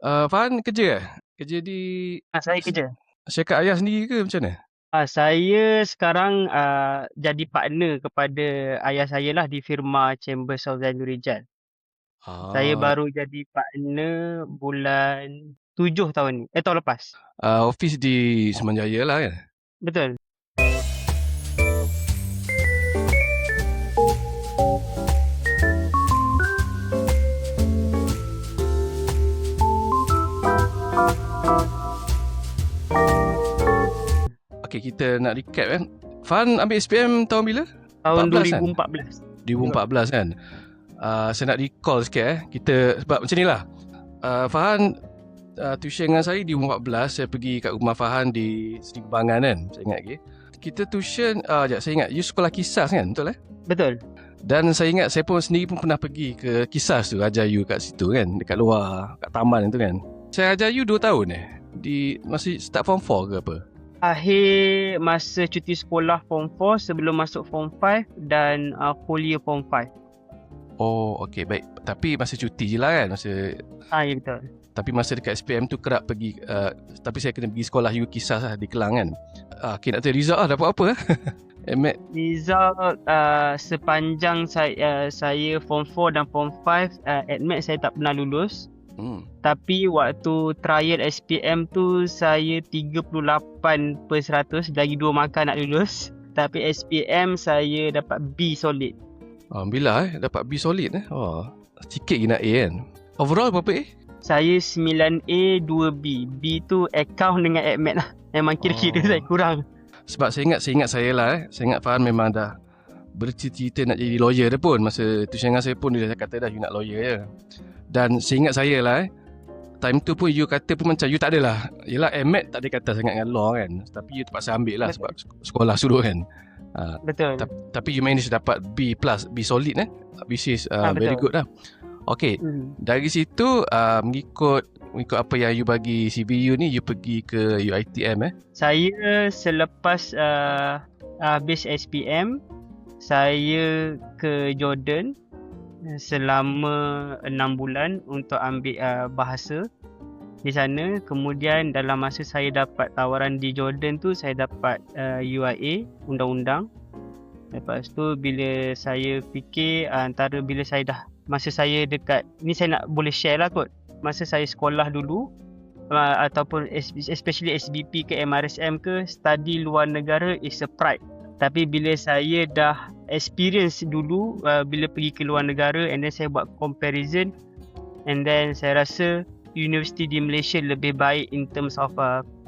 Farhan kerja eh? Kerja di Saya s kerja. syarikat ayah sendiri ke macam mana? Saya sekarang jadi partner kepada ayah saya lah di firma Chambers of Value Rijal. Saya Ah, baru jadi partner bulan 7 tahun ni. Tahun lepas. office di Semenjaya lah kan? Betul. Okey, kita nak recap kan. Farhan ambil SPM tahun bila? Tahun 14 kan? 2014. Betul. 2014 kan? Saya nak recall sikit kita sebab macam ni lah. Farhan tuition dengan saya di 2014. Saya pergi kat rumah Farhan di Seri Kembangan kan? Saya ingat lagi. Kita tuition, saya ingat you sekolah Kisas kan? Betul eh? Betul. Dan saya ingat saya pun sendiri pun pernah pergi ke Kisas tu, ajar you kat situ kan, dekat luar, kat taman tu kan. Saya ajar you 2 tahun masih start form 4 ke apa? Akhir masa cuti sekolah form 4 sebelum masuk form 5 dan full year form 5. Oh, okey, baik. Tapi masa cuti je lah kan, Ya betul. tapi masa dekat SPM tu kerap pergi, tapi saya kena pergi sekolah you Kisas lah di Kelang kan. Okay, nak tanya result lah, dapat apa MAT? Result sepanjang saya form 4 dan form 5 admit saya tak pernah lulus. Tapi waktu trial SPM tu saya 38% lagi 2 markah nak lulus. Tapi SPM saya dapat B solid. Alhamdulillah dapat B solid sikit je nak A kan. Overall berapa A? Saya 9A 2B. B tu account dengan admit lah. Memang kira-kira saya kurang. Sebab saya ingat saya lah saya ingat Farhan memang dah bercita-cita nak jadi lawyer dah pun. Masa tuition dengan saya pun dia dah kata dah you nak lawyer je. Dan saya ingat saya lah time tu pun you kata pun macam you tak adalah. Yelah MAT tak ada kata sangat dengan law kan. Tapi you terpaksa ambil lah sebab sekolah suruh kan. Betul. Tapi you manage dapat B plus, B solid which is very good lah. Okay, dari situ mengikut apa yang you bagi CV you ni, you pergi ke UiTM Saya selepas habis SPM, saya ke Jordan selama 6 bulan untuk ambil bahasa di sana. Kemudian dalam masa saya dapat tawaran di Jordan tu, saya dapat UIA, undang-undang. Lepas tu bila saya fikir antara bila saya dah, masa saya dekat, ni saya nak boleh share lah kot. Masa saya sekolah dulu, ataupun especially SBP ke MRSM ke, study luar negara is a pride. Tapi bila saya dah experience dulu bila pergi ke luar negara and then saya buat comparison, and then saya rasa universiti di Malaysia lebih baik in terms of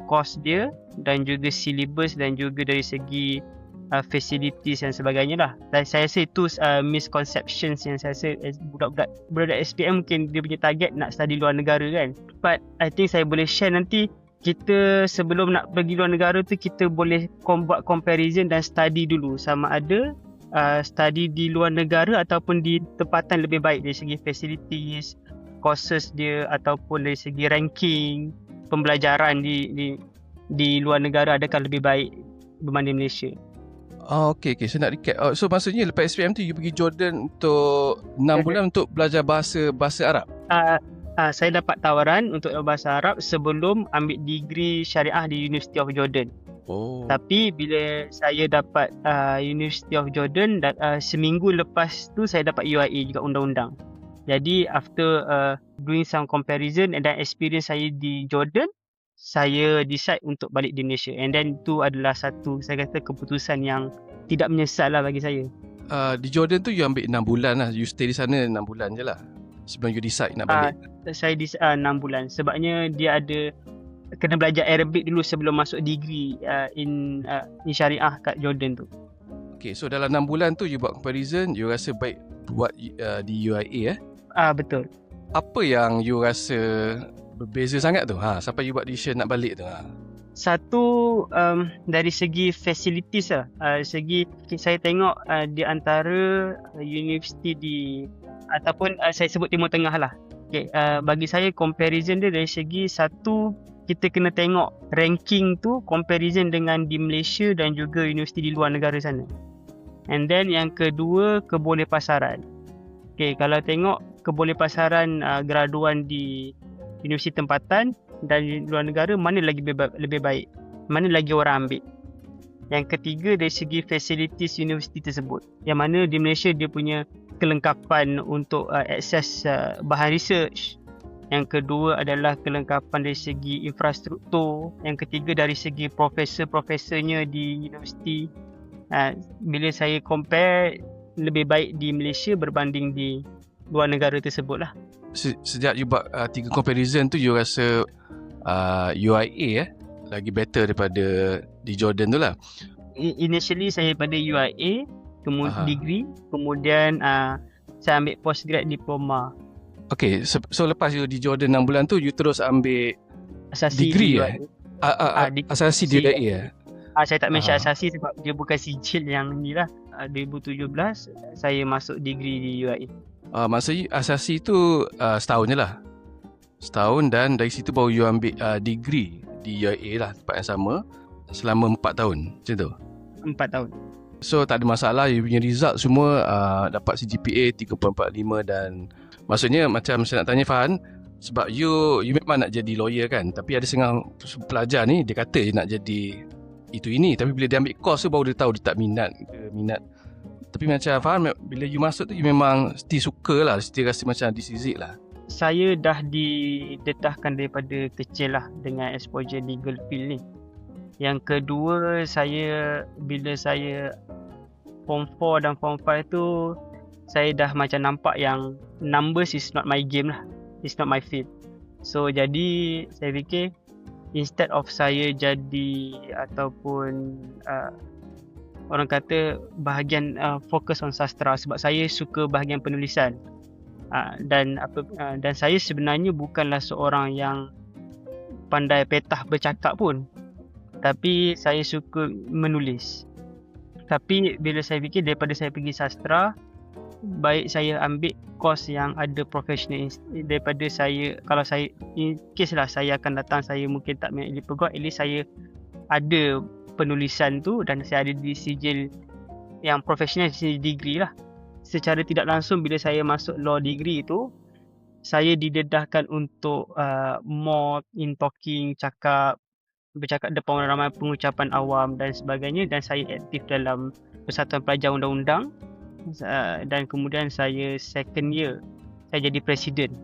cost dia dan juga syllabus dan juga dari segi facilities dan sebagainya lah. Dan saya rasa itu misconceptions yang saya rasa budak-budak SPM mungkin dia punya target nak study luar negara kan. But I think saya boleh share nanti, kita sebelum nak pergi luar negara tu kita boleh buat comparison dan study dulu sama ada study di luar negara ataupun di tempatan lebih baik dari segi facilities, courses dia ataupun dari segi ranking pembelajaran di luar negara adakah lebih baik berbanding Malaysia. Okay. Saya nak recap. So maksudnya lepas SPM tu you pergi Jordan untuk 6 bulan untuk belajar bahasa Arab? Saya dapat tawaran untuk bahasa Arab sebelum ambil degree syariah di University of Jordan. Tapi bila saya dapat University of Jordan, seminggu lepas tu saya dapat UIA juga undang-undang. Jadi after doing some comparison dan experience saya di Jordan, saya decide untuk balik di Malaysia. And then tu adalah satu, saya kata, keputusan yang tidak menyesal lah bagi saya. Di Jordan tu you ambil 6 bulan lah. You stay di sana 6 bulan je lah sebelum you decide nak balik. Saya 6 bulan. Sebabnya dia ada kena belajar Arabic dulu sebelum masuk degree in syariah kat Jordan tu. Okay, so dalam 6 bulan tu you buat comparison, you rasa baik buat di UIA Betul. Apa yang you rasa berbeza sangat tu sampai you buat decision nak balik tu? Satu, dari segi facilities lah. Segi saya tengok di antara universiti di ataupun saya sebut Timur Tengah lah. Okay, bagi saya comparison dia dari segi satu, kita kena tengok ranking tu comparison dengan di Malaysia dan juga universiti di luar negara sana. And then yang kedua, kebolehpasaran. Okay, kalau tengok kebolehpasaran graduan di universiti tempatan dan luar negara, mana lagi lebih baik, mana lagi orang ambil. Yang ketiga, dari segi facilities universiti tersebut, yang mana di Malaysia dia punya kelengkapan untuk akses bahan research. Yang kedua adalah kelengkapan dari segi infrastruktur. Yang ketiga, dari segi profesor-profesornya di universiti. Bila saya compare, lebih baik di Malaysia berbanding di luar negara tersebut lah. Sejak you buat 3 comparison tu, you rasa UIA lagi better daripada di Jordan tu lah? Initially saya pada UIA, kemudian degree, kemudian saya ambil postgrad diploma. Okay, so lepas you di Jordan 6 bulan tu, you terus ambil asasi degree asasi di UIA. Saya tak mention asasi sebab dia bukan sijil yang ni lah. 2017 saya masuk degree di UIA. Maksudnya asasi tu setahun je lah. Setahun, dan dari situ baru you ambil degree di UIA lah, tempat yang sama, selama 4 tahun macam tu? 4 tahun. So tak ada masalah, you punya result semua dapat CGPA 3.45. Dan maksudnya macam saya nak tanya Fahan, sebab you memang nak jadi lawyer kan, tapi ada setengah pelajar ni dia kata dia nak jadi itu ini, tapi bila dia ambil course tu baru dia tahu dia tak minat. Tapi macam Fahan, bila you masuk tu you memang still suka lah, still rasa macam this is it lah. Saya dah didedahkan daripada kecil lah dengan exposure legal field ni. Yang kedua, bila saya Form 4 dan Form 5 tu, saya dah macam nampak yang numbers is not my game lah. It's not my field. So jadi saya fikir, instead of saya jadi ataupun orang kata bahagian fokus on sastra, sebab saya suka bahagian penulisan. Dan saya sebenarnya bukanlah seorang yang pandai petah bercakap pun, tapi saya suka menulis. Tapi bila saya fikir, daripada saya pergi sastra, baik saya ambil course yang ada professional daripada saya. Kalau saya, in case lah saya akan datang, saya mungkin tak minat peguam, at least saya ada penulisan tu dan saya ada di sijil yang profesional, sijil degree lah. Secara tidak langsung, bila saya masuk law degree tu, saya didedahkan untuk more in talking, bercakap depan orang ramai, pengucapan awam dan sebagainya. Dan saya aktif dalam Persatuan Pelajar Undang-Undang, dan kemudian saya second year saya jadi presiden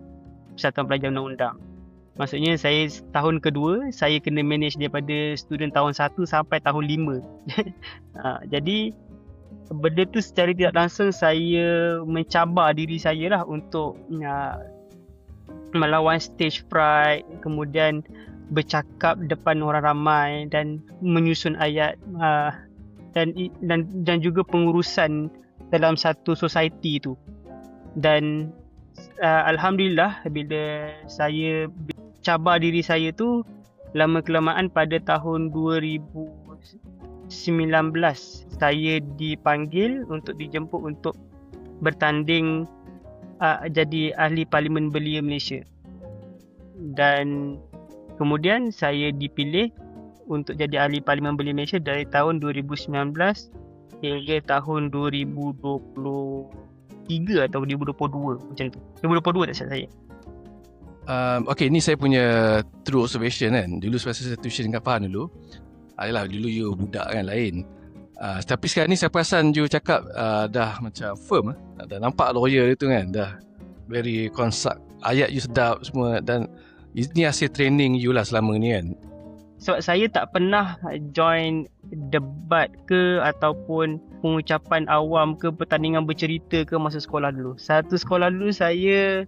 Persatuan Pelajar Undang-Undang. Maksudnya saya tahun kedua saya kena manage daripada student tahun 1 sampai tahun 5. Jadi benda tu secara tidak langsung saya mencabar diri saya lah untuk melawan stage fright, kemudian bercakap depan orang ramai dan menyusun ayat, dan juga pengurusan dalam satu society tu. Dan alhamdulillah, bila saya cabar diri saya tu, lama kelamaan pada tahun 2019 saya dipanggil untuk dijemput untuk bertanding jadi ahli Parlimen Belia Malaysia. Dan kemudian saya dipilih untuk jadi ahli Parlimen Belia Malaysia dari tahun 2019 hingga tahun 2023 atau 2022 macam tu. 2022 tak silap saya. Okay, ni saya punya true observation kan. Dulu semasa saya tuition dengan Fahan dulu, adalah dulu you budak kan lain. Tapi sekarang ni saya perasan you cakap dah macam firm, dah nampak lawyer tu kan, dah very construct, ayat you sedap semua. Dan ini hasil training you lah selama ni kan. Sebab saya tak pernah join debat ke ataupun pengucapan awam ke, pertandingan bercerita ke masa sekolah dulu. Satu sekolah dulu saya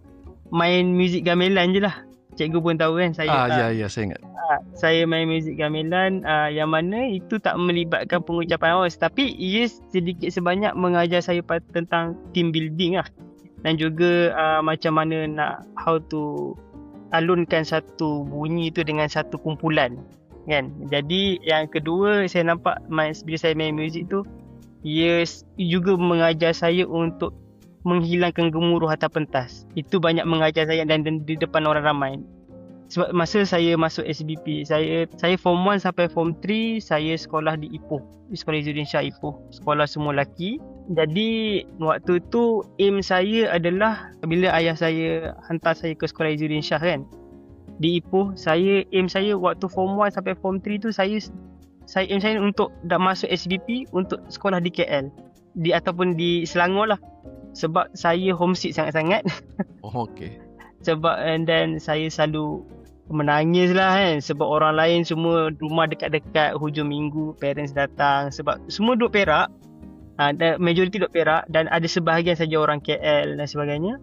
main muzik gamelan je lah. Cikgu pun tahu kan saya. Ya, saya ingat. Saya main muzik gamelan yang mana itu tak melibatkan pengucapan awam, tapi ia sedikit sebanyak mengajar saya tentang team building lah. Dan juga macam mana nak how to alunkan satu bunyi tu dengan satu kumpulan kan. Jadi yang kedua, saya nampak bila saya main muzik tu, ia juga mengajar saya untuk menghilangkan gemuruh atau pentas. Itu banyak mengajar saya dan di depan orang ramai. Sebab masa saya masuk SBP, saya form 1 sampai form 3 saya sekolah di Ipoh, di Sekolah Izzuddin Shah Ipoh, sekolah semua lelaki. Jadi waktu tu aim saya adalah bila ayah saya hantar saya ke Sekolah Izzuddin Shah kan, di Ipoh. Aim saya waktu form 1 sampai form 3 tu saya aim saya untuk dah masuk SBP untuk sekolah di KL ataupun di Selangor lah, sebab saya homesick sangat-sangat. Oh, okay. Sebab and then saya selalu menangis lah kan, sebab orang lain semua rumah dekat-dekat, hujung minggu parents datang, sebab semua duduk Perak, majoriti duduk Perak, dan ada sebahagian saja orang KL dan sebagainya.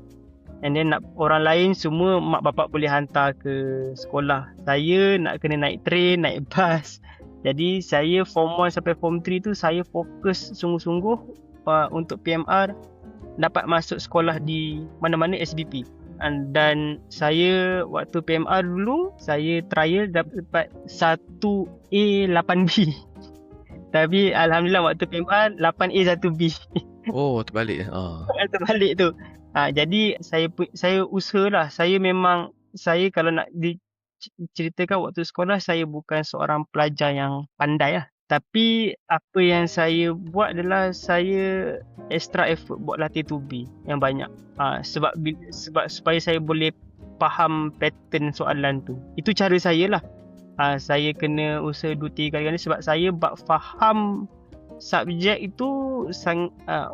And then orang lain semua mak bapak boleh hantar ke sekolah, saya nak kena naik train, naik bas. Jadi saya form 1 sampai form 3 tu saya fokus sungguh-sungguh untuk PMR dapat masuk sekolah di mana-mana SBP. Dan saya waktu PMR dulu saya trial dapat 1A 8B. Tapi alhamdulillah waktu PMR 8A 1B. Oh, terbalik. Terbalik tu. Jadi saya usahalah. Saya kalau nak ceritakan waktu sekolah, saya bukan seorang pelajar yang pandai lah. Tapi apa yang saya buat adalah saya extra effort buat latih 2B yang banyak. Sebab supaya saya boleh faham pattern soalan tu. Itu cara saya lah. Saya kena usaha 2-3 kali sebab saya bak faham subjek itu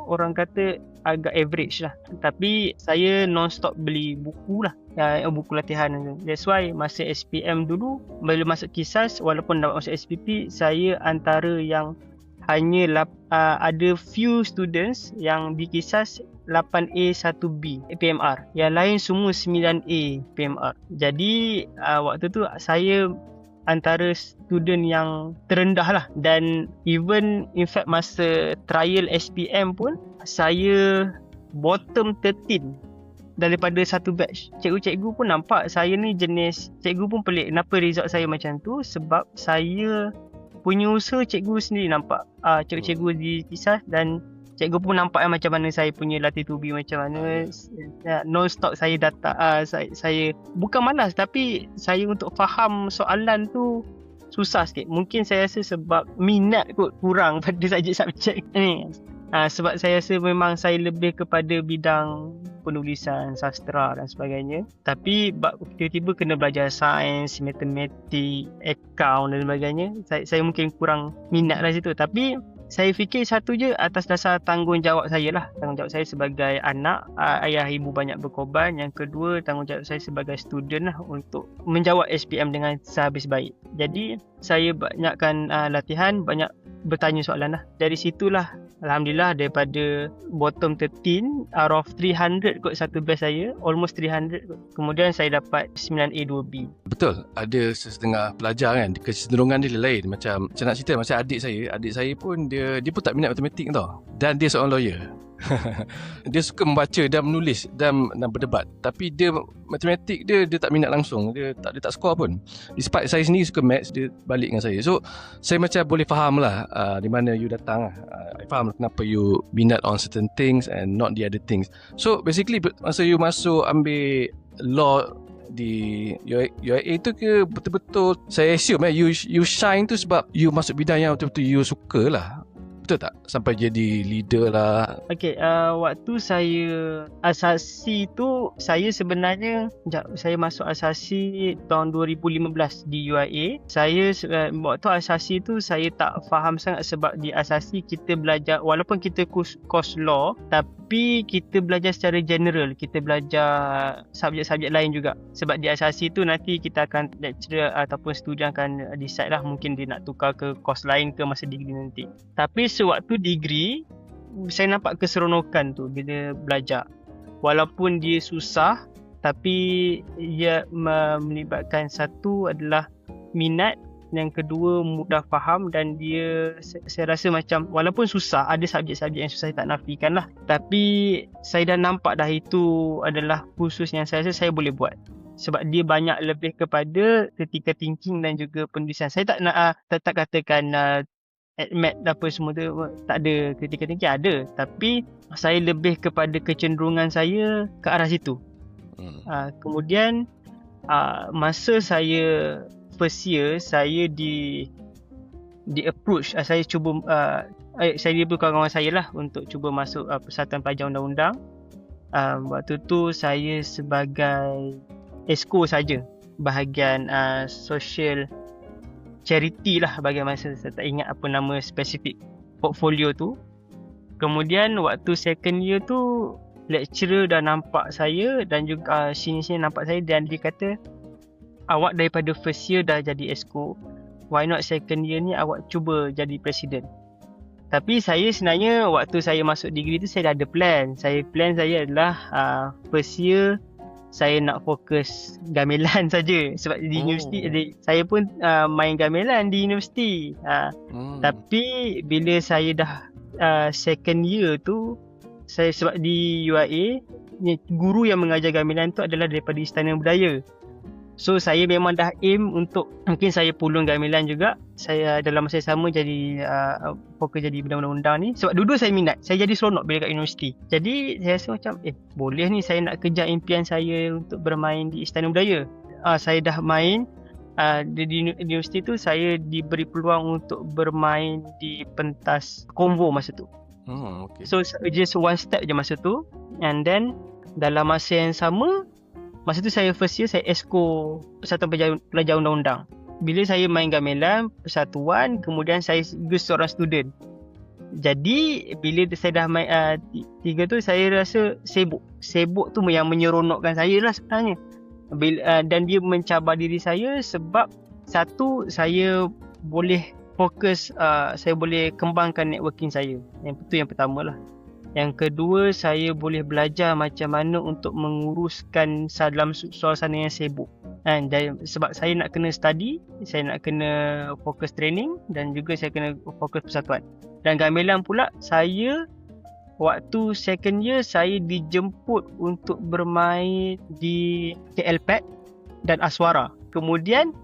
orang kata agak average lah. Tapi saya non-stop beli buku lah, buku latihan. That's why masa SPM dulu, bila masuk KISAS, walaupun dapat masuk SPP, saya antara yang hanya ada few students yang di KISAS 8A 1B PMR. Yang lain semua 9A PMR. Jadi waktu tu saya antara student yang terendah lah. Dan even in fact masa trial SPM pun saya bottom 13 daripada satu batch. Cikgu-cikgu pun nampak saya ni jenis, cikgu pun pelik kenapa result saya macam tu, sebab saya punya usaha cikgu sendiri nampak. Cikgu-cikgu di KISAS dan cikgu pun nampak macam mana saya punya latih 2B macam mana. Non-stop saya saya bukan malas, tapi saya untuk faham soalan tu susah sikit. Mungkin saya rasa sebab minat kot kurang pada subjek ni. Sebab saya rasa memang saya lebih kepada bidang penulisan, sastra dan sebagainya. Tapi tiba-tiba kena belajar sains, matematik, account dan sebagainya. Saya mungkin kurang minat lah situ. Tapi saya fikir satu je, atas dasar tanggungjawab saya lah. Tanggungjawab saya sebagai anak, ayah ibu banyak berkorban. Yang kedua, tanggungjawab saya sebagai student lah untuk menjawab SPM dengan sehabis baik. Jadi saya banyakkan latihan, banyak bertanya soalan lah. Dari situlah alhamdulillah daripada bottom 13 out of 300 kot satu batch saya, almost 300 kot. Kemudian saya dapat 9A 2B. Betul, ada setengah pelajar kan kecenderungan dia lain. Macam nak cerita, macam adik saya pun dia pun tak minat matematik tau. Dan dia seorang lawyer. Dia suka membaca dan menulis dan berdebat. Tapi dia matematik dia tak minat langsung. Dia tak score pun. Despite saya sendiri suka maths, dia balik dengan saya. So saya macam boleh faham lah di mana you datang lah. I faham kenapa you minat on certain things and not the other things. So basically masa you masuk ambil law di UIA tu ke betul-betul saya assume you shine tu sebab you masuk bidang yang betul-betul you suka lah. Betul tak? Sampai jadi leader lah. Okay, waktu saya asasi tu, saya sebenarnya saya masuk asasi tahun 2015 di UIA. Saya waktu asasi tu saya tak faham sangat sebab di asasi kita belajar, walaupun kita course law, tapi kita belajar secara general. Kita belajar subjek-subjek lain juga. Sebab di asasi tu nanti kita akan lecturer ataupun student akan decide lah, mungkin dia nak tukar ke course lain ke masa degree nanti. Tapi sewaktu degree, saya nampak keseronokan tu bila belajar. Walaupun dia susah, tapi ia melibatkan satu adalah minat, yang kedua mudah faham, dan dia saya rasa macam walaupun susah, ada subjek-subjek yang susah saya tak nafikan lah. Tapi saya dah nampak dah itu adalah khusus yang saya rasa saya boleh buat. Sebab dia banyak lebih kepada critical thinking dan juga penulisan. Saya tak nak katakan admit apa semua tu tak ada critical thinking, ada, tapi saya lebih kepada kecenderungan saya ke arah situ. Kemudian masa saya first year, saya di approach, saya cuba saya diberi kawan-kawan saya lah untuk cuba masuk Persatuan Pelajar Undang-Undang. Waktu tu saya sebagai ESCO saja. bahagian social charity lah bahagian masa. Saya tak ingat apa nama spesifik portfolio tu. Kemudian waktu second year tu lecturer dah nampak saya dan juga senior nampak saya dan dia kata, awak daripada first year dah jadi exco, why not second year ni awak cuba jadi presiden. Tapi saya sebenarnya waktu saya masuk degree tu saya dah ada plan. Plan saya adalah first year saya nak fokus gamelan saja sebab di universiti saya pun main gamelan di universiti. Tapi bila saya dah second year tu, saya sebab di UIA guru yang mengajar gamelan tu adalah daripada Istana Budaya. So saya memang dah aim untuk mungkin saya pulung gamelan juga. Saya dalam masa yang sama jadi fokus jadi bidang undang-undang ni. Sebab dulu saya minat. Saya jadi seronok bila kat universiti. Jadi saya rasa macam boleh ni saya nak kejar impian saya untuk bermain di Istana Budaya. Saya dah main di universiti tu, saya diberi peluang untuk bermain di pentas konvo masa tu. Okay. So just one step je masa tu. And then dalam masa yang sama, masa tu saya first year saya exco Persatuan Pelajar Undang-Undang. Bila saya main gamelan persatuan, kemudian saya juga seorang student. Jadi bila saya dah main tiga tu, saya rasa sibuk tu yang menyeronokkan saya lah sebenarnya. Dan dia mencabar diri saya sebab satu, saya boleh fokus, saya boleh kembangkan networking saya. Itu yang pertama lah. Yang kedua, saya boleh belajar macam mana untuk menguruskan dalam suasana yang sibuk. Sebab saya nak kena study, saya nak kena fokus training dan juga saya kena fokus persatuan. Dan gamelan pula, saya waktu second year saya dijemput untuk bermain di KLPAC dan Aswara. Kemudian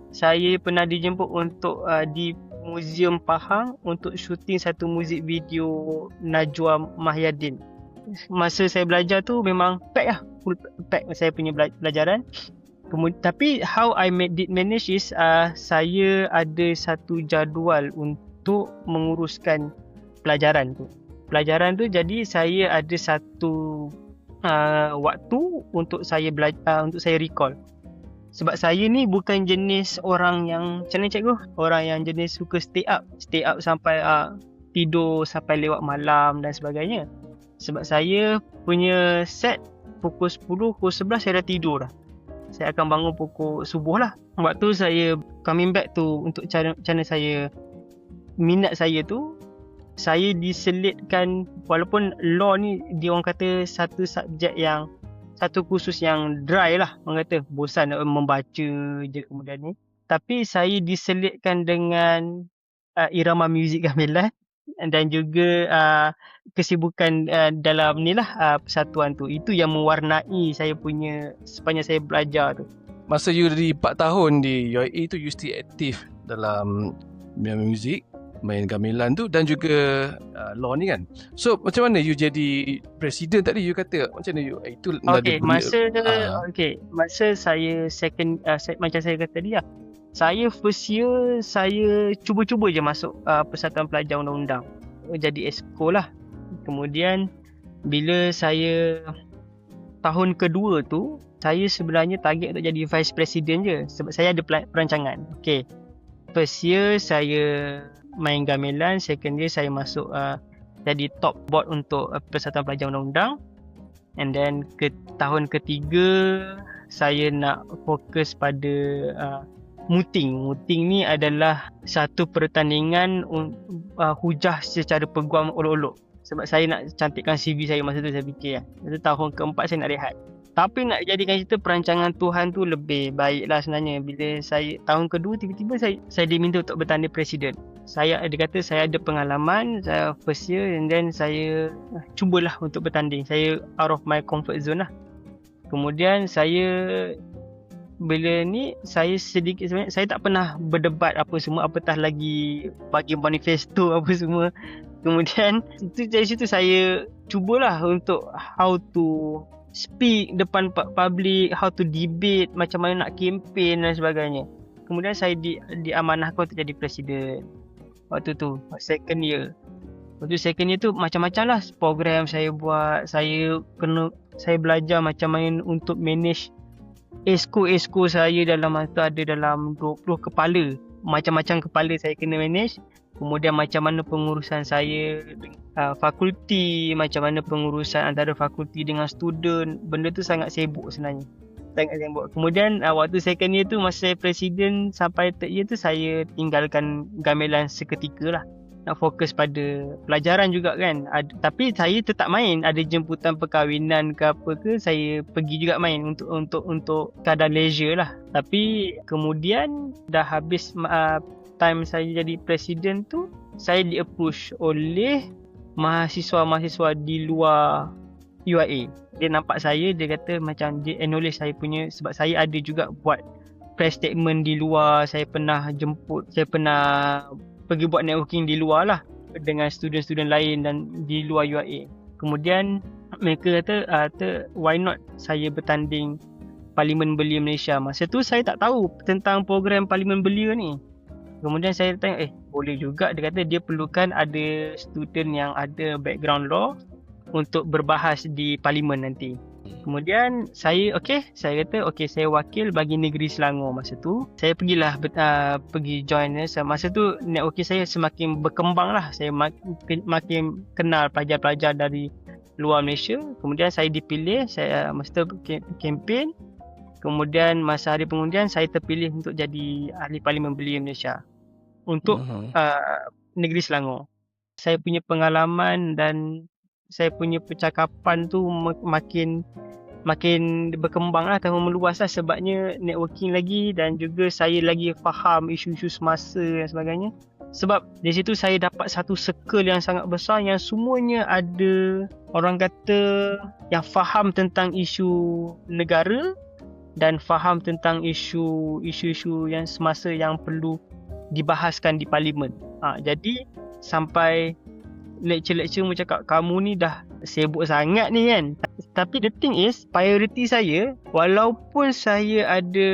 saya pernah dijemput untuk di Museum Pahang untuk syuting satu muzik video Najwa Mahyadin. Masa saya belajar tu memang pack lah, full pack saya punya pelajaran. Tapi how I manage is saya ada satu jadual untuk menguruskan pelajaran tu. Jadi saya ada satu waktu untuk saya belajar, untuk saya recall. Sebab saya ni bukan jenis orang yang, macam mana cikgu? Orang yang jenis suka stay up sampai tidur sampai lewat malam dan sebagainya. Sebab saya punya set pukul 10, pukul 11 saya dah tidur dah. Saya akan bangun pukul subuh lah. Waktu saya coming back tu untuk cara saya, minat saya tu, saya diselitkan, walaupun law ni dia orang kata satu kursus yang dry lah, orang kata bosan nak membaca je kemudian ni. Tapi saya diselitkan dengan irama muzik gamelan dan juga kesibukan dalam ni lah persatuan tu. Itu yang mewarnai saya punya sepanjang saya belajar tu. Masa you di 4 tahun di UIA tu, you still aktif dalam muzik, main gamelan tu dan juga law ni kan. So macam mana you jadi presiden tadi you kata? Macam mana you itu masa saya second macam saya kata tadi lah. Saya first year saya cuba-cuba je masuk Persatuan Pelajar Undang-Undang. Jadi exco lah. Kemudian bila saya tahun kedua tu, saya sebenarnya target untuk jadi vice president je sebab saya ada perancangan. Okay. First year saya main gamelan, second year saya masuk jadi top board untuk Persatuan Pelajar Undang-Undang. And then tahun ketiga saya nak fokus pada muting. Muting ni adalah satu pertandingan hujah secara peguam olok-olok. Sebab saya nak cantikkan CV saya masa tu, saya fikir Masa tahun keempat saya nak rehat. Tapi nak jadikan cerita, perancangan Tuhan tu lebih baik lah sebenarnya. Bila saya tahun kedua tiba-tiba saya diminta untuk bertanding presiden. Dia kata saya ada pengalaman, saya first year, and then saya cubalah untuk bertanding. Saya out of my comfort zone lah. Kemudian bila ni saya sedikit sebenarnya saya tak pernah berdebat apa semua, apatah lagi bagi manifesto apa semua. Kemudian dari situ saya cubalah untuk how to speak depan public, how to debate, macam mana nak campaign dan sebagainya. Kemudian saya diamanahkan untuk jadi presiden. Waktu tu second year. Waktu second year tu macam-macam lah program saya buat. Saya belajar macam mana untuk manage Esko saya dalam masa tu ada dalam 20 kepala. Macam-macam kepala saya kena manage. Kemudian macam mana pengurusan saya fakulti, macam mana pengurusan antara fakulti dengan student. Benda tu sangat sibuk sebenarnya. Sangat sibuk. Kemudian waktu second year tu, masa saya presiden sampai third year tu, saya tinggalkan gamelan seketika lah. Nak fokus pada pelajaran juga kan. Tapi saya tetap main. Ada jemputan perkahwinan ke apa ke, saya pergi juga main untuk kadar leisure lah. Tapi kemudian dah habis time saya jadi presiden tu, saya di-approach oleh mahasiswa-mahasiswa di luar UiA. Dia nampak saya, dia kata macam dia acknowledge saya punya, sebab saya ada juga buat press statement di luar. Saya pernah pergi buat networking di luar lah dengan student-student lain dan di luar UiA. Kemudian mereka kata why not saya bertanding Parlimen Belia Malaysia. Masa tu saya tak tahu tentang program Parlimen Belia ni. Kemudian saya tanya, boleh juga. Dia kata dia perlukan ada student yang ada background law untuk berbahas di parlimen nanti. Kemudian saya kata saya wakil bagi Negeri Selangor masa tu. Saya pergilah pergi join. Masa tu networking saya semakin berkembang lah. Saya makin kenal pelajar-pelajar dari luar Malaysia. Kemudian saya dipilih, saya masa tu kempen. Kemudian masa hari pengundian saya terpilih untuk jadi ahli Parlimen Belia Malaysia untuk Negeri Selangor. Saya punya pengalaman dan saya punya percakapan tu makin berkembang lah, tambah meluas lah, sebabnya networking lagi dan juga saya lagi faham isu-isu semasa dan sebagainya. Sebab di situ saya dapat satu circle yang sangat besar yang semuanya ada, orang kata, yang faham tentang isu negara dan faham tentang isu-isu yang semasa yang perlu dibahaskan di parlimen. Jadi sampai lecture cakap kamu ni dah sibuk sangat ni kan. Tapi the thing is, priority saya, walaupun saya ada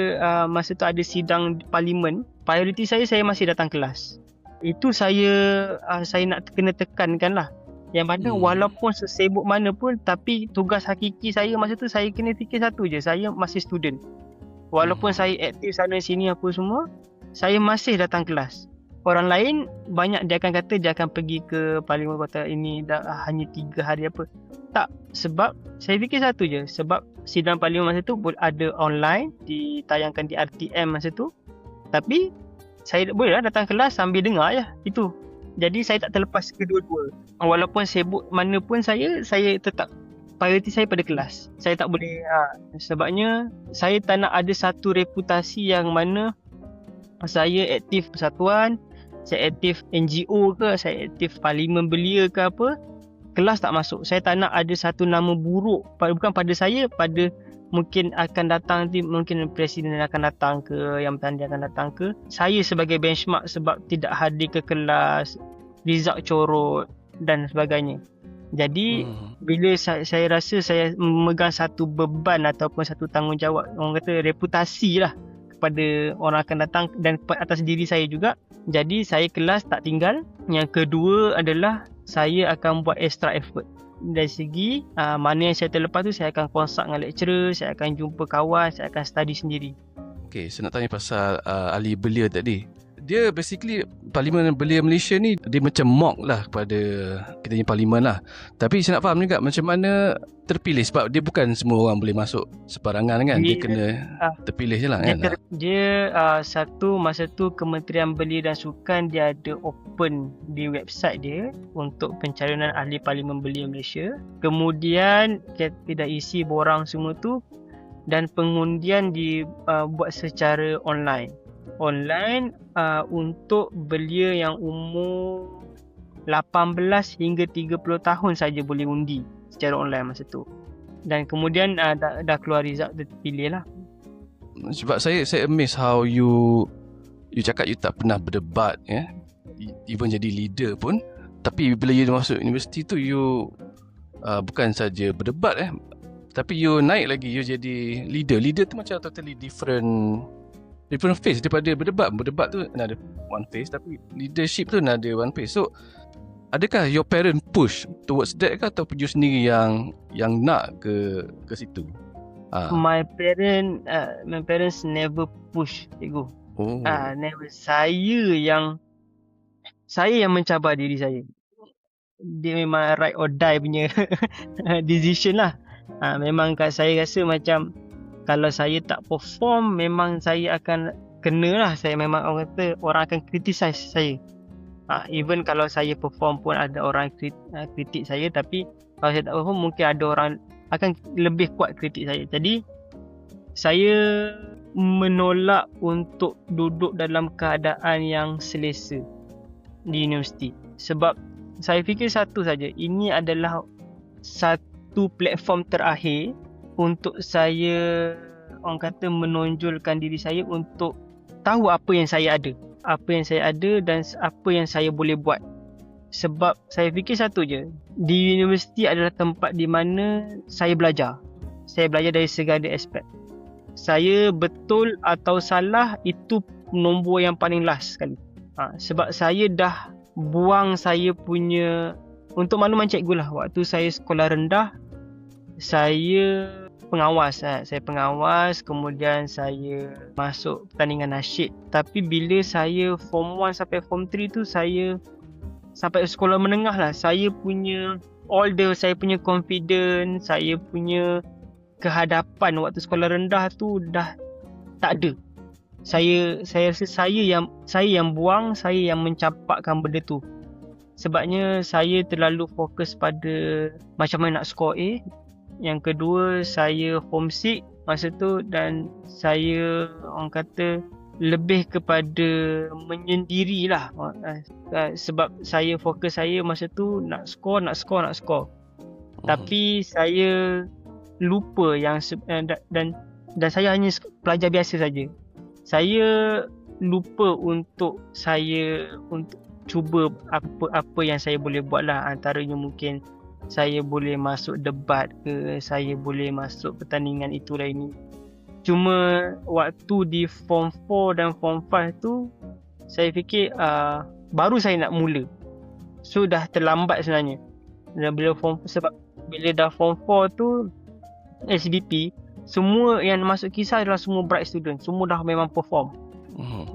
masa tu ada sidang di parlimen, priority saya masih datang kelas. Itu saya nak kena tekankan lah. Yang mana walaupun sesibuk mana pun, tapi tugas hakiki saya masa tu saya kena fikir satu je, saya masih student. Walaupun saya aktif sana sini apa semua, saya masih datang kelas. Orang lain banyak dia akan kata dia akan pergi ke parlimen kota ini dah hanya 3 hari apa. Tak, sebab saya fikir satu je, sebab sidang parlimen masa tu ada online, ditayangkan di RTM masa tu. Tapi saya boleh lah datang kelas sambil dengar je itu. Jadi saya tak terlepas kedua-dua. Walaupun sibuk mana pun saya tetap prioriti saya pada kelas. Saya tak boleh sebabnya saya tak nak ada satu reputasi yang mana saya aktif persatuan, saya aktif NGO ke, saya aktif Parlimen Belia ke apa, kelas tak masuk. Saya tak nak ada satu nama buruk, bukan pada saya, pada mungkin akan datang nanti, mungkin presiden akan datang ke, yang bertanding akan datang ke. Saya sebagai benchmark sebab tidak hadir ke kelas, result corot dan sebagainya. Jadi bila saya rasa saya memegang satu beban ataupun satu tanggungjawab, orang kata reputasi lah, kepada orang akan datang dan atas diri saya juga. Jadi saya kelas tak tinggal. Yang kedua adalah saya akan buat extra effort. Dari segi mana yang saya terlepas tu, saya akan consult dengan lecturer, saya akan jumpa kawan, saya akan study sendiri. Okay, saya nak tanya pasal ahli belia tadi. Dia basically Parlimen Belia Malaysia ni dia macam mock lah kepada kita punya parlimen lah. Tapi saya nak faham juga macam mana terpilih, sebab dia bukan semua orang boleh masuk sebarangan kan. Dia kena terpilih je lah kan. Dia satu masa tu Kementerian Belia dan Sukan dia ada open di website dia untuk pencalonan ahli Parlimen Belia Malaysia. Kemudian kita isi borang semua tu dan pengundian dibuat secara online untuk belia yang umur 18 hingga 30 tahun saja boleh undi secara online masa tu. Dan kemudian dah keluar result, dia terpilih lah. Sebab saya amazed how you cakap you tak pernah berdebat ya. Even jadi leader pun, tapi bila you masuk universiti tu you bukan saja berdebat tapi you naik lagi, you jadi leader tu macam totally different phase daripada berdebat. Berdebat tu ada one phase, tapi leadership tu ada one phase. So adakah your parent push towards that ke, atau you sendiri yang nak ke situ? My parents never push cikgu. Oh. Never. Saya yang mencabar diri saya. Dia memang right or die punya decision lah. Memang saya rasa macam kalau saya tak perform, memang saya akan kena lah. Saya memang orang akan criticize saya. Even kalau saya perform pun ada orang kritik saya, tapi kalau saya tak perform mungkin ada orang akan lebih kuat kritik saya. Jadi saya menolak untuk duduk dalam keadaan yang selesa di universiti. Sebab saya fikir satu saja, ini adalah satu platform terakhir untuk saya menonjolkan diri saya untuk tahu apa yang saya ada dan apa yang saya boleh buat. Sebab saya fikir satu je, di universiti adalah tempat di mana saya belajar dari segala aspek. Saya betul atau salah itu nombor yang paling last sekali. Sebab saya dah buang saya punya, untuk makluman cikgu lah, waktu saya sekolah rendah saya pengawas. Saya pengawas, kemudian saya masuk pertandingan nasyid. Tapi bila saya form 1 sampai form 3 tu, saya sampai sekolah menengah lah, saya punya saya punya confidence, saya punya kehadapan waktu sekolah rendah tu dah tak ada. Saya rasa saya yang buang, saya yang mencampakkan benda tu. Sebabnya saya terlalu fokus pada macam mana nak score A. Yang kedua, saya homesick masa tu, dan saya lebih kepada menyendiri lah. Sebab fokus saya masa tu nak score. Tapi saya lupa dan saya hanya pelajar biasa saja. Saya lupa untuk cuba apa yang saya boleh buat lah. Antaranya mungkin saya boleh masuk debat ke, saya boleh masuk pertandingan itulah ini. Cuma waktu di form 4 dan form 5 tu, saya fikir baru saya nak mula. So dah terlambat sebenarnya. Dan sebab bila dah form 4 tu SBP, semua yang masuk kisah adalah semua bright student, semua dah memang perform.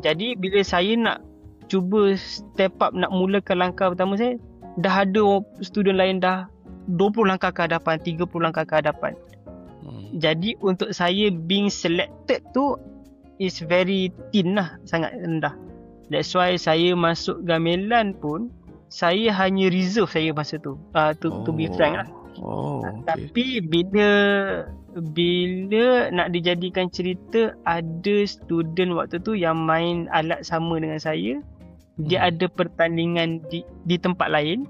Jadi bila saya nak cuba step up, nak mulakan langkah pertama saya, dah ada student lain dah 20 langkah ke hadapan, 30 langkah ke hadapan. Jadi untuk saya being selected tu is very thin lah, sangat rendah. That's why saya masuk gamelan pun, saya hanya reserve saya masa tu, to be frank lah. Okay. Tapi bila nak dijadikan cerita, ada student waktu tu yang main alat sama dengan saya. Dia ada pertandingan di tempat lain,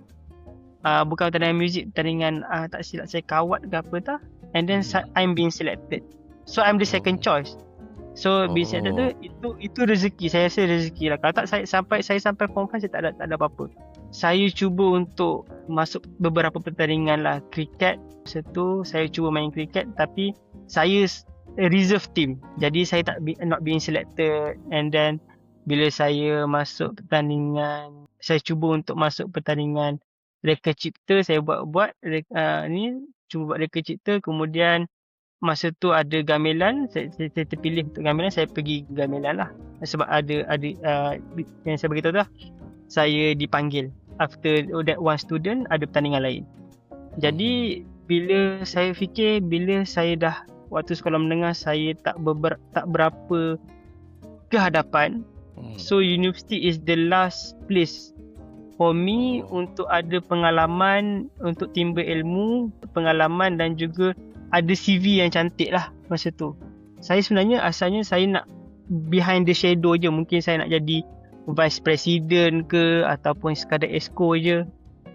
bukan pertandingan muzik, pertandingan tak silap saya kawat ke apa tak. And then I'm being selected, so I'm the second choice. So being selected tu, itu rezeki. Saya rasa rezeki lah. Kalau tak saya sampai form 5, saya tak ada apa-apa. Saya cuba untuk masuk beberapa pertandingan lah. Kriket, masa tu saya cuba main kriket, tapi saya reserve team. Jadi saya not being selected. And then bila saya masuk pertandingan, saya cuba untuk masuk pertandingan reka cipta. Saya buat cuba buat reka cipta. Kemudian masa tu ada gamelan, saya terpilih untuk gamelan. Saya pergi gamelan lah, sebab ada yang saya beritahu tu lah, saya dipanggil after that one student ada pertandingan lain. Jadi bila saya fikir, bila saya dah waktu sekolah menengah, saya tak berapa ke hadapan. So university is the last place for me untuk ada pengalaman, untuk timba ilmu, pengalaman, dan juga ada CV yang cantik lah masa tu. Saya sebenarnya asalnya saya nak behind the shadow je. Mungkin saya nak jadi vice president ke, ataupun sekadar exco je.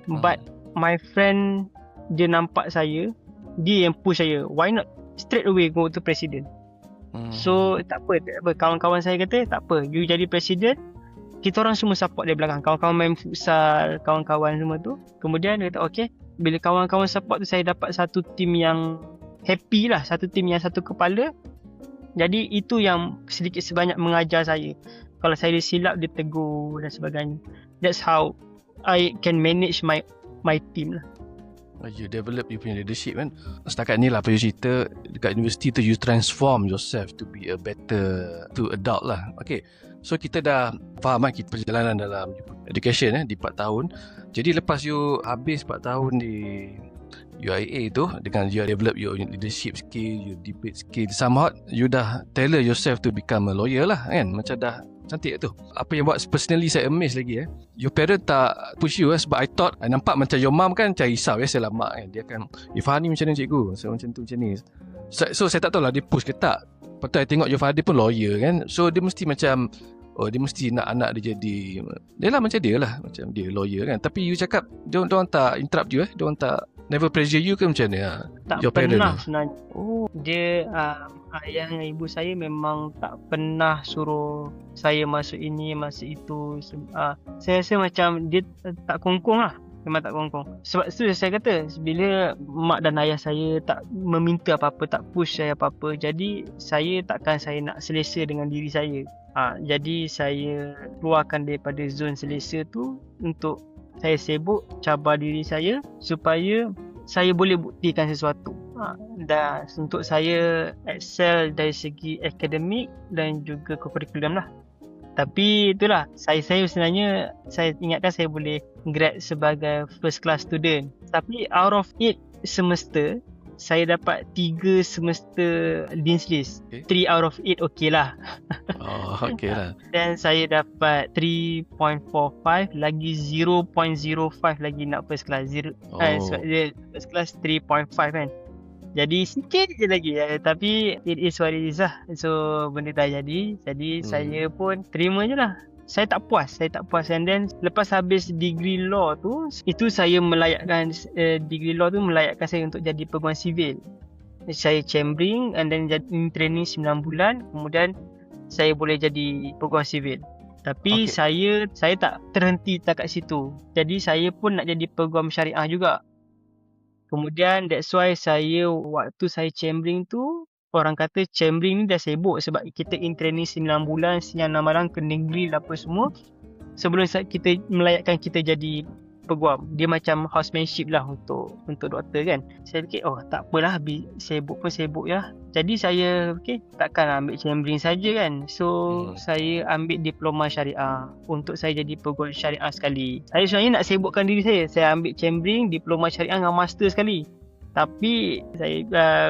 But my friend, dia nampak saya, dia yang push saya, why not straight away go to president. So tak apa, kawan-kawan saya kata tak apa, you jadi presiden, kita orang semua support dia belakang. Kawan-kawan main futsal, kawan-kawan semua tu. Kemudian dia kata okay, bila kawan-kawan support tu, saya dapat satu tim yang happy lah, satu tim yang satu kepala. Jadi itu yang sedikit sebanyak mengajar saya. Kalau saya silap, dia tegur dan sebagainya. That's how I can manage my team lah. You develop you punya leadership kan. Setakat ni lah apa you cerita, dekat universiti tu you transform yourself to be a better to adult lah. Okay, so kita dah faham kan kita perjalanan dalam education di 4 tahun. Jadi lepas you habis 4 tahun di UIA tu, dengan you develop your leadership skill, your debate skill, somehow you dah tailor yourself to become a lawyer lah kan. Macam dah cantik tu. Apa yang buat personally saya amazed lagi your parent tak push you sebab I thought I nampak macam your mom kan macam risau biasalah mak kan. Dia akan Fahani macam ni cikgu, so macam tu macam ni. So saya tak tahu lah dia push ke tak. Lepas tu I tengok your father pun lawyer kan. So dia mesti macam dia mesti nak anak dia jadi dia lah macam dia lah, macam dia lawyer kan. Tapi you cakap dia orang tak interrupt you dia orang tak never pressure you ke macam ni Tak your pernah parent sebenarnya. Dia ayah dan ibu saya memang tak pernah suruh saya masuk ini, masuk itu. Saya rasa macam dia tak kongkong lah. Memang tak kongkong. Sebab tu saya kata, bila mak dan ayah saya tak meminta apa-apa, tak push saya apa-apa, jadi saya nak selesa dengan diri saya. Jadi saya keluarkan daripada zon selesa tu untuk saya sibuk, cabar diri saya supaya saya boleh buktikan sesuatu. Dan untuk saya excel dari segi akademik dan juga kurikulum lah. Tapi itulah, saya sebenarnya, saya ingatkan saya boleh grad sebagai first class student. Tapi out of 8 semester, saya dapat 3 semester Dean's List. 3 out of 8 okey lah. Okay lah. Dan saya dapat 3.45 lagi 0.05 lagi nak first class. Sebab dia first class 3.5 kan. Jadi sikit je lagi tapi it is what it is lah. So benda dah jadi. Jadi saya pun terima je lah. Saya tak puas. And then lepas habis degree law tu, itu saya melayakkan degree law tu melayakkan saya untuk jadi peguam sivil. Saya chambering and then jadi training 9 bulan. Kemudian saya boleh jadi peguam sivil. Tapi saya tak terhenti dekat situ. Jadi saya pun nak jadi peguam syariah juga. Kemudian that's why waktu saya chambering tu, orang kata chambering ni dah sibuk sebab kita in training 9 bulan, siang dan malam, kena grill apa semua. Sebelum kita melayakkan kita jadi peguam. Dia macam housemanship lah untuk doktor kan. Saya fikir tak apalah, sibuk pun sibuk ya. Jadi saya takkan ambil chambering saja kan. So saya ambil diploma syariah untuk saya jadi peguam syariah sekali. Saya sebenarnya nak sibukkan diri saya. Saya ambil chambering, diploma syariah dengan master sekali. Tapi saya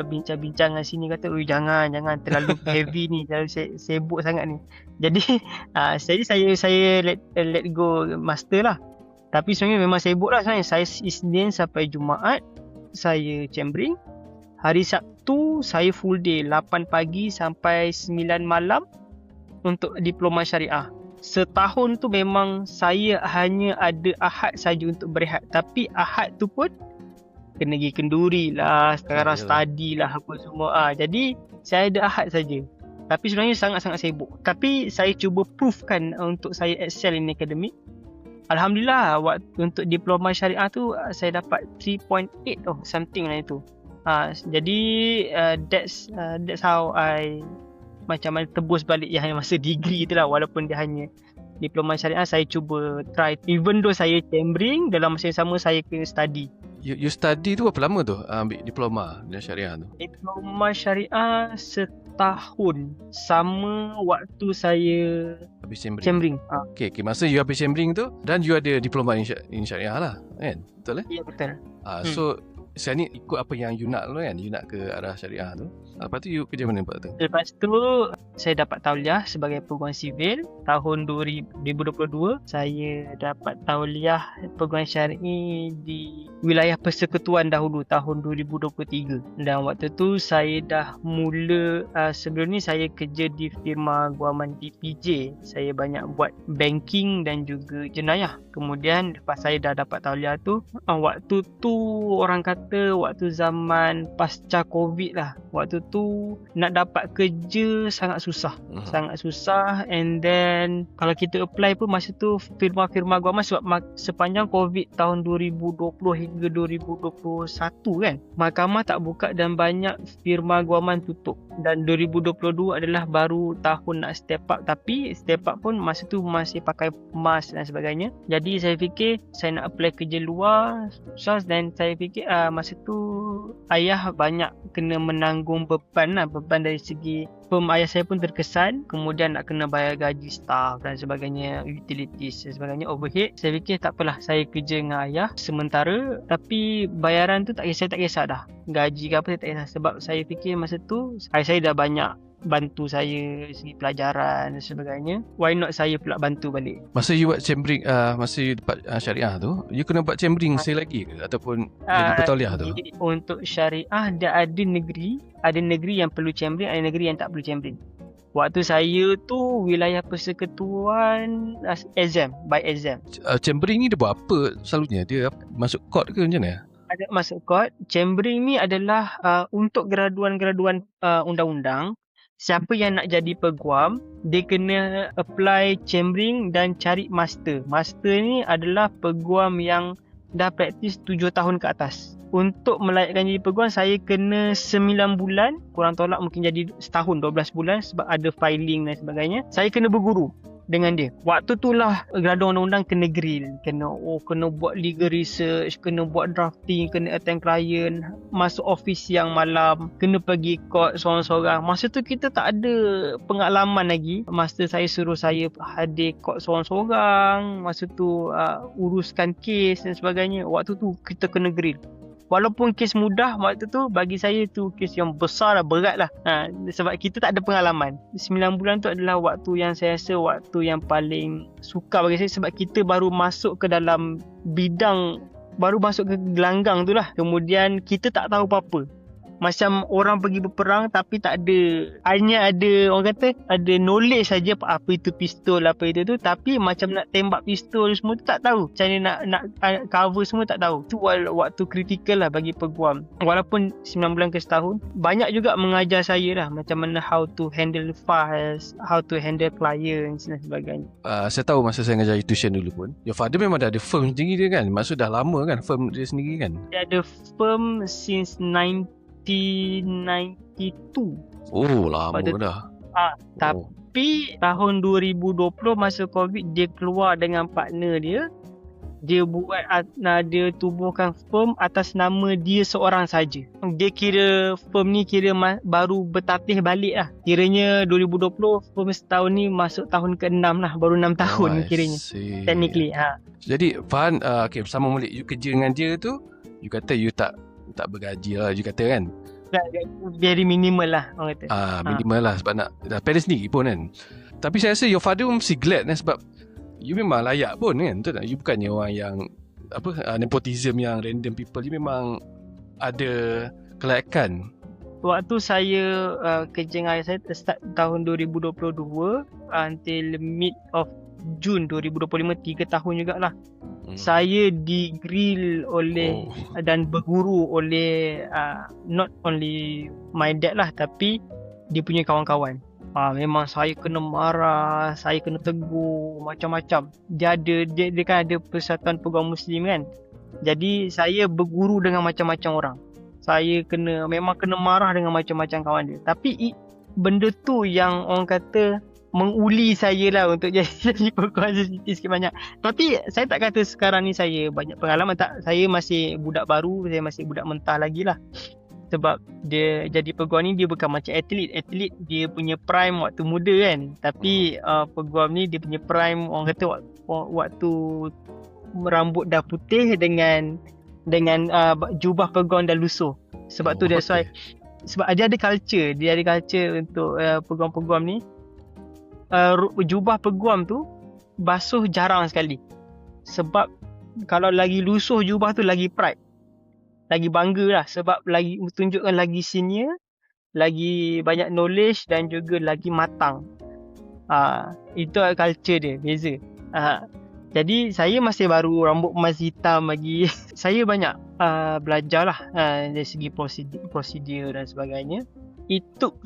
bincang-bincang dengan sini kata, jangan terlalu heavy ni, terlalu sibuk sangat ni. Jadi saya let go master lah. Tapi sebenarnya memang sibuk lah sebenarnya. Saya Isnin sampai Jumaat saya chambering. Hari Sabtu saya full day 8 pagi sampai 9 malam untuk diploma syariah. Setahun tu memang saya hanya ada Ahad saja untuk berehat. Tapi Ahad tu pun kena pergi kenduri lah, sekarang study lah apa semua. Jadi saya ada Ahad saja. Tapi sebenarnya sangat-sangat sibuk. Tapi saya cuba proofkan untuk saya excel in akademik. Alhamdulillah, untuk diploma syariah tu saya dapat 3.8 something lah itu. Jadi that's how I macam mana tebus balik yang masa degree tu lah. Walaupun dia hanya diploma syariah, saya cuba try. Even though saya chambering, dalam masa yang sama saya kena study. You study tu berapa lama tu ambil diploma dalam syariah tu? Diploma syariah setahun, sama waktu saya habis chambering. Okay, masa you habis chambering tu, dan you ada diploma in syariah lah kan? Betul Ya, betul. So sekarang ni ikut apa yang you nak tu kan? You nak ke arah syariah tu. Lepas tu you kerja mana lepas tu? Lepas tu saya dapat tauliah sebagai peguam sivil. Tahun 2022 saya dapat tauliah peguam syar'i di wilayah persekutuan dahulu tahun 2023. Dan waktu tu saya dah mula, sebelum ni saya kerja di firma guaman DPJ. Saya banyak buat banking dan juga jenayah. Kemudian lepas saya dah dapat tauliah tu, waktu tu orang kata waktu zaman pasca COVID lah. Waktu tu nak dapat kerja sangat susah. Sangat susah. And then kalau kita apply pun masa tu firma-firma guaman, sebab sepanjang COVID tahun 2020 hingga 2021 kan, mahkamah tak buka dan banyak firma guaman tutup. Dan 2022 adalah baru tahun nak step up, tapi step up pun masa tu masih pakai mask dan sebagainya. Jadi saya fikir saya nak apply kerja luar susah, dan saya fikir masa tu ayah banyak kena menanggung beban dari segi firm. Ayah saya pun terkesan, kemudian nak kena bayar gaji staff dan sebagainya, utilities dan sebagainya, overhead. Saya fikir tak apalah, saya kerja dengan ayah sementara, tapi bayaran tu saya tak kisah dah, gaji ke apa saya tak kisah, sebab saya fikir masa tu ayah saya dah banyak bantu saya segi pelajaran dan sebagainya. Why not saya pula bantu balik. Masa you buat chambering, masa you dapat syariah tu, you kena buat chambering sekali lagi ke? Ataupun jadi bertauliah tu? Untuk syariah ada negeri yang perlu chambering, ada negeri yang tak perlu chambering. Waktu saya tu wilayah persekutuan by exam. Chambering ni dia buat apa selalunya? Dia masuk court ke macam mana? Ada masuk court. Chambering ni adalah untuk graduan-graduan undang-undang. Siapa yang nak jadi peguam, dia kena apply chambering dan cari master. Master ni adalah peguam yang dah praktis 7 tahun ke atas. Untuk melayakkan jadi peguam, saya kena 9 bulan, kurang tolak mungkin jadi setahun, 12 bulan sebab ada filing dan sebagainya. Saya kena berguru dengan dia. Waktu tu lah graduan undang-undang kena grill, kena buat legal research, kena buat drafting, kena attend client, masuk office siang malam, kena pergi court seorang-seorang. Masa tu kita tak ada pengalaman lagi. Master saya suruh saya hadir court seorang-seorang, masa tu uruskan kes dan sebagainya. Waktu tu kita kena grill. Walaupun kes mudah waktu tu, bagi saya tu kes yang besar lah, berat lah. Sebab kita tak ada pengalaman. 9 bulan tu adalah waktu yang saya rasa waktu yang paling sukar bagi saya, sebab kita baru masuk ke dalam bidang, baru masuk ke gelanggang tu lah. Kemudian kita tak tahu apa-apa. Macam orang pergi berperang tapi tak ada, hanya ada orang kata ada knowledge saja apa itu pistol, apa itu tu, tapi macam nak tembak pistol semua tu tak tahu. Macam mana nak cover semua tak tahu. Tu waktu kritikal lah bagi peguam. Walaupun 9 bulan ke setahun, banyak juga mengajar saya lah macam mana how to handle files, how to handle clients dan sebagainya. Saya tahu masa saya mengajar tuition dulu pun, your father memang dah ada firm sendiri dia kan? Maksud dah lama kan firm dia sendiri kan? Dia ada firm since 1992. Oh, lama dah. Tapi tahun 2020 masa COVID, dia keluar dengan partner dia. Dia dia tubuhkan firm atas nama dia seorang saja. Dia kira firm ni baru bertatih balik lah. Kiranya 2020, firm setahun ni masuk tahun ke-6 lah. Baru 6 tahun kiranya. Technically. Jadi Fahan, sama Malik, you kerja dengan dia tu, you kata you tak bergaji lah, you kata kan? Very minimal lah orang kata. Minimal lah sebab nak parents sendiri pun kan. Tapi saya rasa your father pun mesti glad kan, sebab you memang layak pun kan, betul tak? You bukannya orang yang nepotism yang random people. You memang ada kelayakan. Waktu saya kerja dengan ayah saya start tahun 2022 until mid of Jun 2025, 3 tahun jugalah. Saya digrill oleh dan berguru oleh not only my dad lah, tapi dia punya kawan-kawan. Memang saya kena marah, saya kena tegur, macam-macam. Dia kan ada Persatuan Peguam Muslim kan. Jadi saya berguru dengan macam-macam orang. Saya memang kena marah dengan macam-macam kawan dia. Tapi benda tu yang orang kata menguli saya lah untuk jadi peguam CCT sikit banyak. Tapi saya tak kata sekarang ni saya banyak pengalaman, tak. Saya masih budak baru, saya masih budak mentah lagi lah. Sebab dia jadi peguam ni, dia bukan macam atlet. Atlet dia punya prime waktu muda kan. Tapi peguam ni dia punya prime orang kata waktu rambut dah putih dengan jubah peguam dah lusuh. Sebab tu that's why, sebab dia ada culture untuk peguam-peguam ni. Jubah peguam tu basuh jarang sekali. Sebab kalau lagi lusuh jubah tu lagi pride, lagi bangga lah. Sebab lagi tunjukkan lagi senior, lagi banyak knowledge dan juga lagi matang. Itu culture dia, beza. Jadi saya masih baru, rambut masih hitam lagi. Saya banyak belajar lah dari segi prosedur dan sebagainya. It took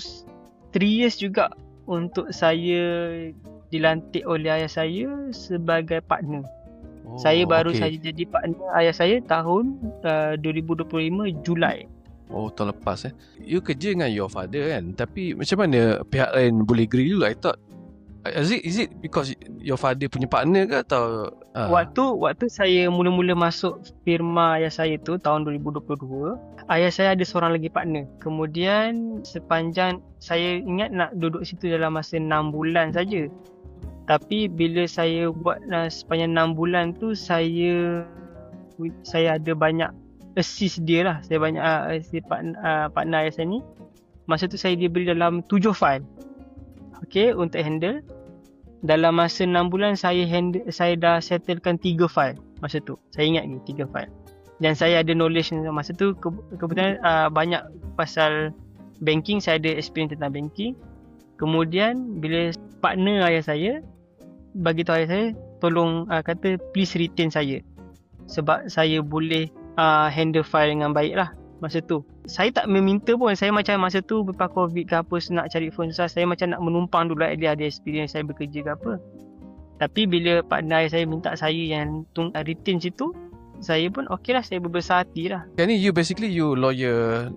3 years juga untuk saya dilantik oleh ayah saya sebagai partner. Saya baru saja jadi partner ayah saya tahun 2025 Julai. Oh, tahun lepas You kerja dengan your father kan? Tapi macam mana pihak lain boleh agree dulu? I thought Is it because your father punya partner ke atau Waktu saya mula-mula masuk firma ayah saya tu tahun 2022, ayah saya ada seorang lagi partner. Kemudian sepanjang saya ingat nak duduk situ dalam masa 6 bulan saja. Tapi bila saya buat sepanjang 6 bulan tu, saya ada banyak assist dia lah. Saya banyak assist partner ayah saya ni. Masa tu saya diberi dalam 7 file. Okay, untuk handle. Dalam masa 6 bulan saya dah settlekan 3 file masa tu. Saya ingat ni 3 file. Dan saya ada knowledge masa tu, kebetulan banyak pasal banking, saya ada experience tentang banking. Kemudian bila partner ayah saya bagi tahu ayah saya, tolong kata please retain saya. Sebab saya boleh handle file dengan baik lah masa tu. Saya tak meminta pun. Saya macam masa tu lepas COVID ke apa, nak cari phone susah, saya macam nak menumpang dulu dia ada experience saya bekerja ke apa. Tapi bila partner saya minta saya yang retain situ, saya pun okey lah, saya berbesar hati lah. Kan ni you lawyer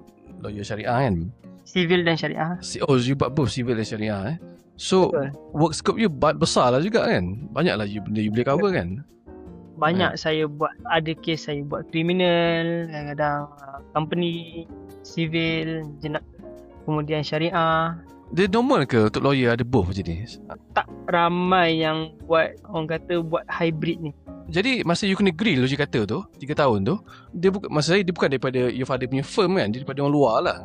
syariah kan? Civil dan syariah. Oh, you buat both civil dan syariah So betul. Work scope you besar lah juga kan? Banyak lah benda you boleh cover kan? Banyak saya buat, ada kes saya buat kriminal, kadang-kadang company, civil, kemudian syariah. Dia normal ke untuk lawyer ada both macam ni? Tak ramai yang buat, orang kata buat hybrid ni. Jadi masa you kena grill tu, you kata tu 3 tahun tu, dia masa saya dia bukan daripada your father punya firm kan? Dia daripada orang luar lah.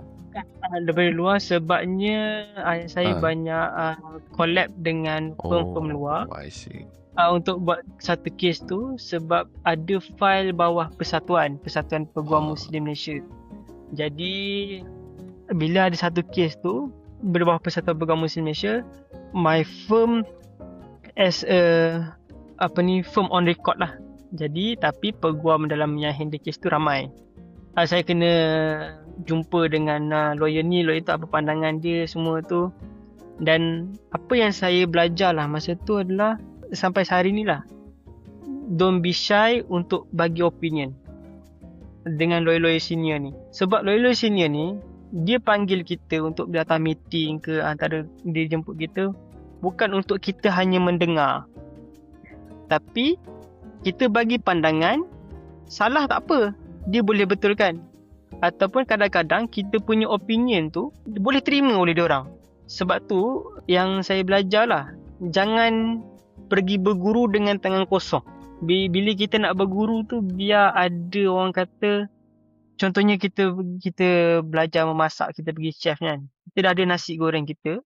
Daripada luar sebabnya ayah saya banyak collab dengan firm-firm luar. I see. Untuk buat satu kes tu, sebab ada file bawah Persatuan Peguam Muslim Malaysia. Jadi bila ada satu kes tu berbawah Persatuan Peguam Muslim Malaysia, my firm as a firm on record lah. Jadi tapi peguam dalam yang handle kes tu ramai. Saya kena jumpa dengan lawyer ni, lawyer tu apa pandangan dia semua tu. Dan apa yang saya belajar lah masa tu adalah sampai sehari ni lah, don't be shy untuk bagi opinion dengan lawyer-lawyer senior ni. Sebab lawyer-lawyer senior ni, dia panggil kita untuk datang meeting ke, antara dia jemput kita, bukan untuk kita hanya mendengar, tapi kita bagi pandangan. Salah tak apa, dia boleh betulkan. Ataupun kadang-kadang kita punya opinion tu boleh terima oleh diorang. Sebab tu yang saya belajar lah, jangan pergi berguru dengan tangan kosong. Bila kita nak berguru tu, biar ada orang kata, contohnya kita belajar memasak, kita pergi chef kan, kita dah ada nasi goreng kita,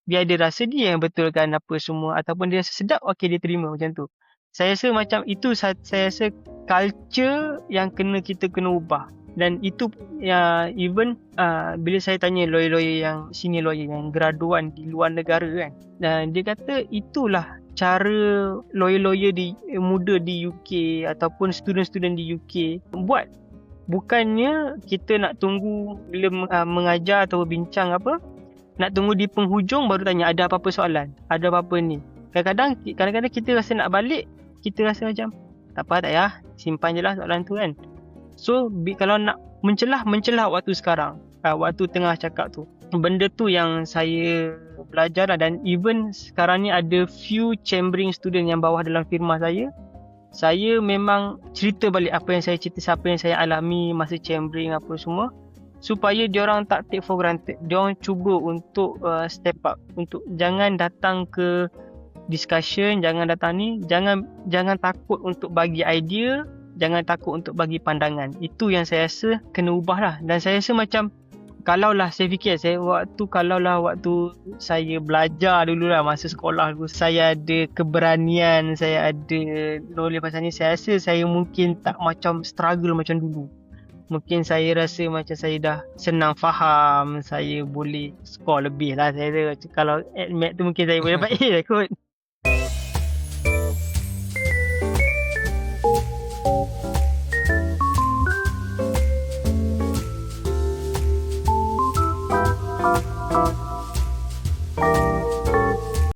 biar dia rasa dia yang betulkan apa semua, ataupun dia rasa sedap, okey dia terima macam tu. Saya rasa macam itu, saya rasa culture yang kita kena ubah. Dan itu even bila saya tanya lawyer-lawyer yang senior lawyer yang graduan di luar negara kan, dan dia kata itulah cara lawyer-lawyer muda di UK ataupun student-student di UK buat. Bukannya kita nak tunggu bila mengajar atau bincang apa, nak tunggu di penghujung baru tanya ada apa-apa soalan, ada apa-apa ni. Kadang-kadang kita rasa nak balik, kita rasa macam tak apa, tak payah, simpan je lah soalan tu kan. So kalau nak mencelah waktu sekarang, waktu tengah cakap tu. Benda tu yang saya belajar lah. Dan even sekarang ni ada few chambering student yang bawah dalam firma saya. Saya memang cerita balik apa yang saya cerita, apa yang saya alami masa chambering apa semua, supaya diorang tak take for granted. Diorang cuba untuk step up, untuk jangan datang ke discussion, jangan datang ni, jangan takut untuk bagi idea, jangan takut untuk bagi pandangan. Itu yang saya rasa kena ubah lah. Dan saya rasa macam, kalaulah saya fikir, waktu saya belajar dulu lah, masa sekolah dulu, saya ada keberanian, saya ada knowledge pasal ni, saya rasa saya mungkin tak macam struggle macam dulu. Mungkin saya rasa macam saya dah senang faham, saya boleh score lebih lah. Saya rasa kalau admit tu mungkin saya boleh dapat A lah kot.